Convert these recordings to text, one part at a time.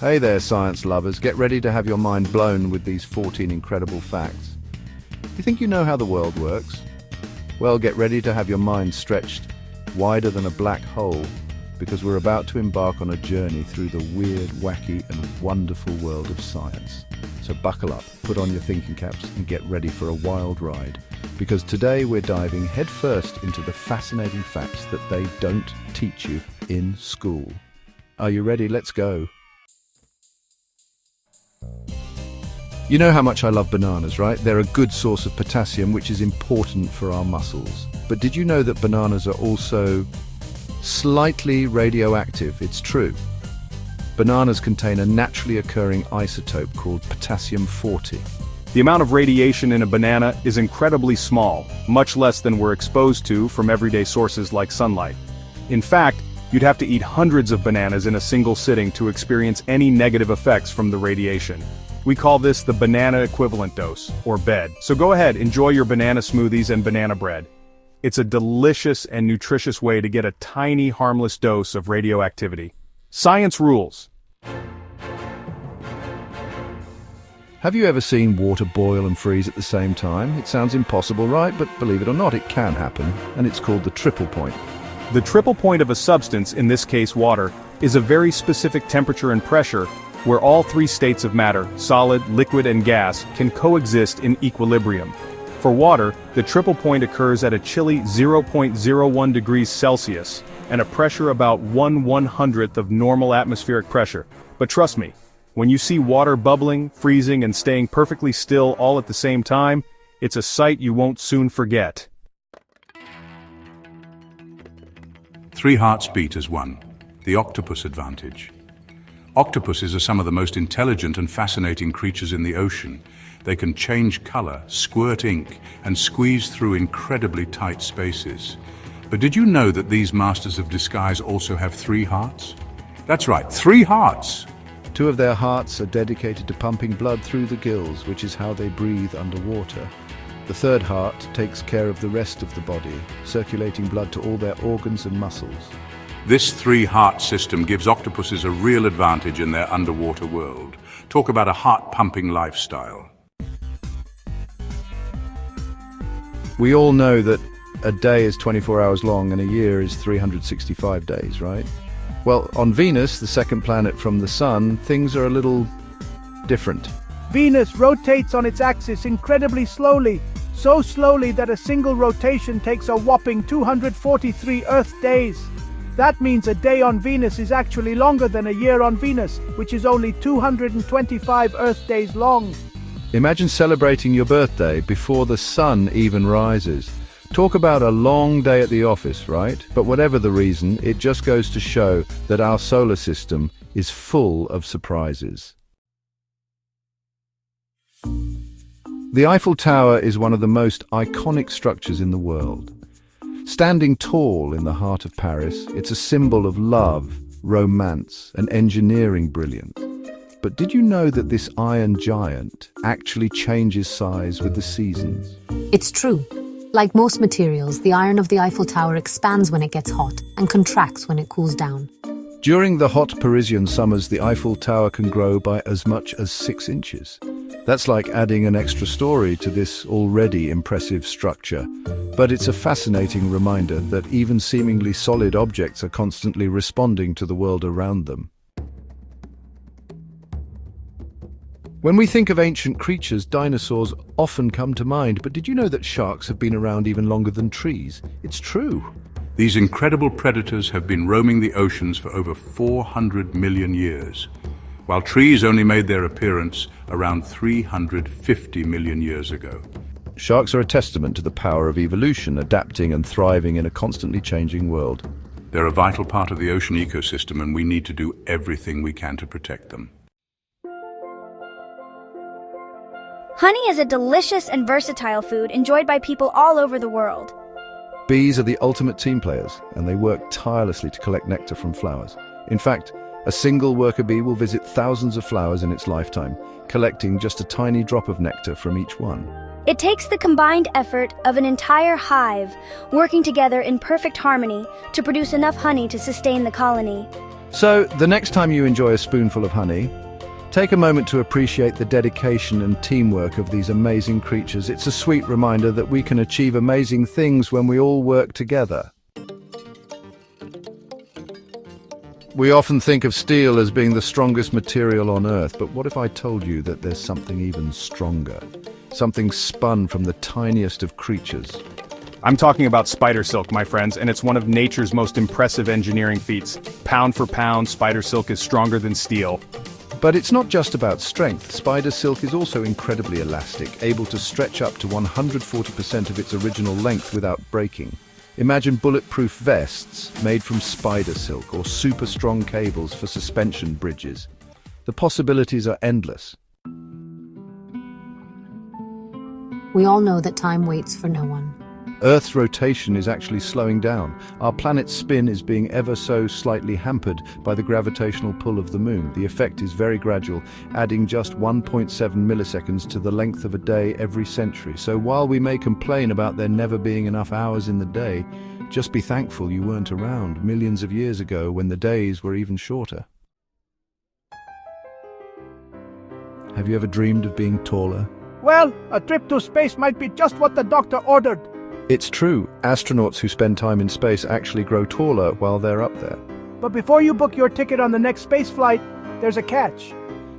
Hey there, science lovers. Get ready to have your mind blown with these 14 incredible facts. You think you know how the world works? Well, get ready to have your mind stretched wider than a black hole, because we're about to embark on a journey through the weird, wacky, and wonderful world of science. So buckle up, put on your thinking caps, and get ready for a wild ride. Because today we're diving headfirst into the fascinating facts that they don't teach you in school. Are you ready? Let's go. You know how much I love bananas, right? They're a good source of potassium, which is important for our muscles. But did you know that bananas are also slightly radioactive? It's true. Bananas contain a naturally occurring isotope called potassium-40. The amount of radiation in a banana is incredibly small, much less than we're exposed to from everyday sources like sunlight. In fact, you'd have to eat hundreds of bananas in a single sitting to experience any negative effects from the radiation. We call this the banana equivalent dose, or BED. So go ahead, enjoy your banana smoothies and banana bread. It's a delicious and nutritious way to get a tiny, harmless dose of radioactivity. Science rules. Have you ever seen water boil and freeze at the same time? It sounds impossible, right? But believe it or not, it can happen, and it's called the triple point. The triple point of a substance, in this case water, is a very specific temperature and pressure where all three states of matter, solid, liquid, and gas, can coexist in equilibrium. For water, the triple point occurs at a chilly 0.01 degrees Celsius and a pressure about 1/100th of normal atmospheric pressure. But trust me, when you see water bubbling, freezing, and staying perfectly still all at the same time, it's a sight you won't soon forget. 3 hearts beat as one. The octopus advantage. Octopuses are some of the most intelligent and fascinating creatures in the ocean. They can change color, squirt ink, and squeeze through incredibly tight spaces. But did you know that these masters of disguise also have 3 hearts? That's right, 3 hearts! 2 of their hearts are dedicated to pumping blood through the gills, which is how they breathe underwater. The 3rd heart takes care of the rest of the body, circulating blood to all their organs and muscles. This 3-heart system gives octopuses a real advantage in their underwater world. Talk about a heart-pumping lifestyle. We all know that a day is 24 hours long and a year is 365 days, right? Well, on Venus, the second planet from the Sun, things are a little different. Venus rotates on its axis incredibly slowly, so slowly that a single rotation takes a whopping 243 Earth days. That means a day on Venus is actually longer than a year on Venus, which is only 225 Earth days long. Imagine celebrating your birthday before the sun even rises. Talk about a long day at the office, right? But whatever the reason, it just goes to show that our solar system is full of surprises. The Eiffel Tower is one of the most iconic structures in the world. Standing tall in the heart of Paris, it's a symbol of love, romance, and engineering brilliance. But did you know that this iron giant actually changes size with the seasons? It's true. Like most materials, the iron of the Eiffel Tower expands when it gets hot and contracts when it cools down. During the hot Parisian summers, the Eiffel Tower can grow by as much as 6 inches. That's like adding an extra story to this already impressive structure. But it's a fascinating reminder that even seemingly solid objects are constantly responding to the world around them. When we think of ancient creatures, dinosaurs often come to mind, but did you know that sharks have been around even longer than trees? It's true. These incredible predators have been roaming the oceans for over 400 million years, while trees only made their appearance around 350 million years ago. Sharks are a testament to the power of evolution, adapting and thriving in a constantly changing world. They're a vital part of the ocean ecosystem, and we need to do everything we can to protect them. Honey is a delicious and versatile food enjoyed by people all over the world. Bees are the ultimate team players, and they work tirelessly to collect nectar from flowers. In fact, a single worker bee will visit thousands of flowers in its lifetime, collecting just a tiny drop of nectar from each one. It takes the combined effort of an entire hive working together in perfect harmony to produce enough honey to sustain the colony. So, the next time you enjoy a spoonful of honey, take a moment to appreciate the dedication and teamwork of these amazing creatures. It's a sweet reminder that we can achieve amazing things when we all work together. We often think of steel as being the strongest material on Earth, but what if I told you that there's something even stronger? Something spun from the tiniest of creatures. I'm talking about spider silk, my friends, and it's one of nature's most impressive engineering feats. Pound for pound, spider silk is stronger than steel. But it's not just about strength. Spider silk is also incredibly elastic, able to stretch up to 140% of its original length without breaking. Imagine bulletproof vests made from spider silk or super strong cables for suspension bridges. The possibilities are endless. We all know that time waits for no one. Earth's rotation is actually slowing down. Our planet's spin is being ever so slightly hampered by the gravitational pull of the moon. The effect is very gradual, adding just 1.7 milliseconds to the length of a day every century. So while we may complain about there never being enough hours in the day, just be thankful you weren't around millions of years ago when the days were even shorter. Have you ever dreamed of being taller? Well, a trip to space might be just what the doctor ordered. It's true. Astronauts who spend time in space actually grow taller while they're up there. But before you book your ticket on the next space flight, there's a catch.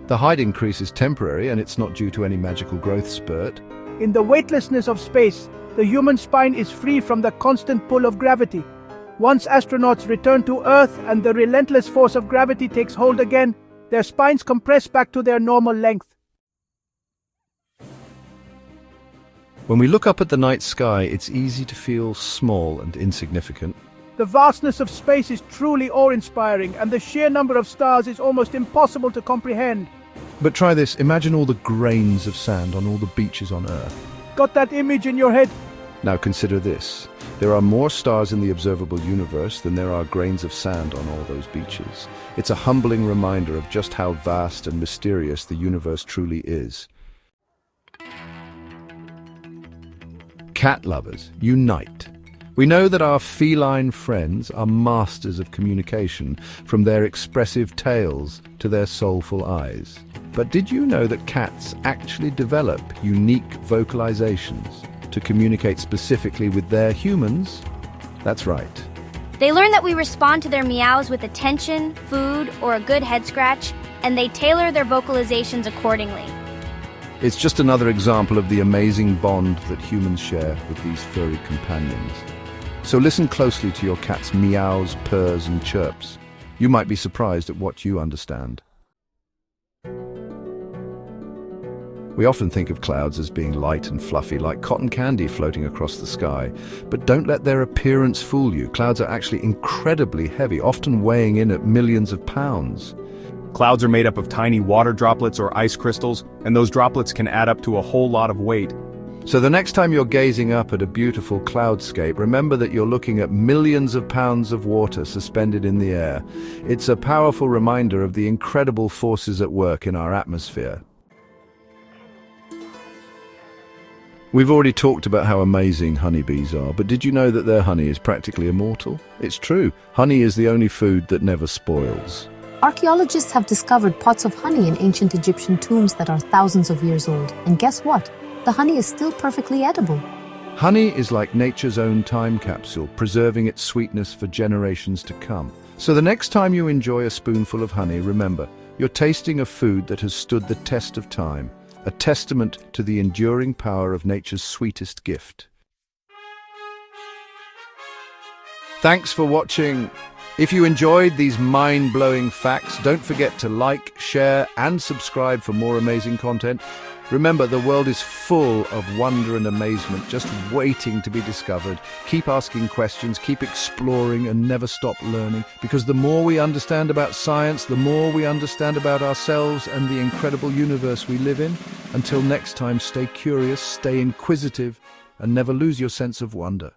The height increase is temporary and it's not due to any magical growth spurt. In the weightlessness of space, the human spine is free from the constant pull of gravity. Once astronauts return to Earth and the relentless force of gravity takes hold again, their spines compress back to their normal length. When we look up at the night sky, it's easy to feel small and insignificant. The vastness of space is truly awe-inspiring, and the sheer number of stars is almost impossible to comprehend. But try this. Imagine all the grains of sand on all the beaches on Earth. Got that image in your head? Now consider this. There are more stars in the observable universe than there are grains of sand on all those beaches. It's a humbling reminder of just how vast and mysterious the universe truly is. Cat lovers, unite. We know that our feline friends are masters of communication, from their expressive tails to their soulful eyes. But did you know that cats actually develop unique vocalizations to communicate specifically with their humans? That's right. They learn that we respond to their meows with attention, food, or a good head scratch, and they tailor their vocalizations accordingly. It's just another example of the amazing bond that humans share with these furry companions. So listen closely to your cat's meows, purrs, and chirps. You might be surprised at what you understand. We often think of clouds as being light and fluffy, like cotton candy floating across the sky. But don't let their appearance fool you. Clouds are actually incredibly heavy, often weighing in at millions of pounds. Clouds are made up of tiny water droplets or ice crystals, and those droplets can add up to a whole lot of weight. So the next time you're gazing up at a beautiful cloudscape, remember that you're looking at millions of pounds of water suspended in the air. It's a powerful reminder of the incredible forces at work in our atmosphere. We've already talked about how amazing honeybees are, but did you know that their honey is practically immortal? It's true. Honey is the only food that never spoils. Archaeologists have discovered pots of honey in ancient Egyptian tombs that are thousands of years old. And guess what? The honey is still perfectly edible. Honey is like nature's own time capsule, preserving its sweetness for generations to come. So the next time you enjoy a spoonful of honey, remember, you're tasting a food that has stood the test of time, a testament to the enduring power of nature's sweetest gift. Thanks for watching. If you enjoyed these mind-blowing facts, don't forget to like, share, and subscribe for more amazing content. Remember, the world is full of wonder and amazement, just waiting to be discovered. Keep asking questions, keep exploring, and never stop learning, because the more we understand about science, the more we understand about ourselves and the incredible universe we live in. Until next time, stay curious, stay inquisitive, and never lose your sense of wonder.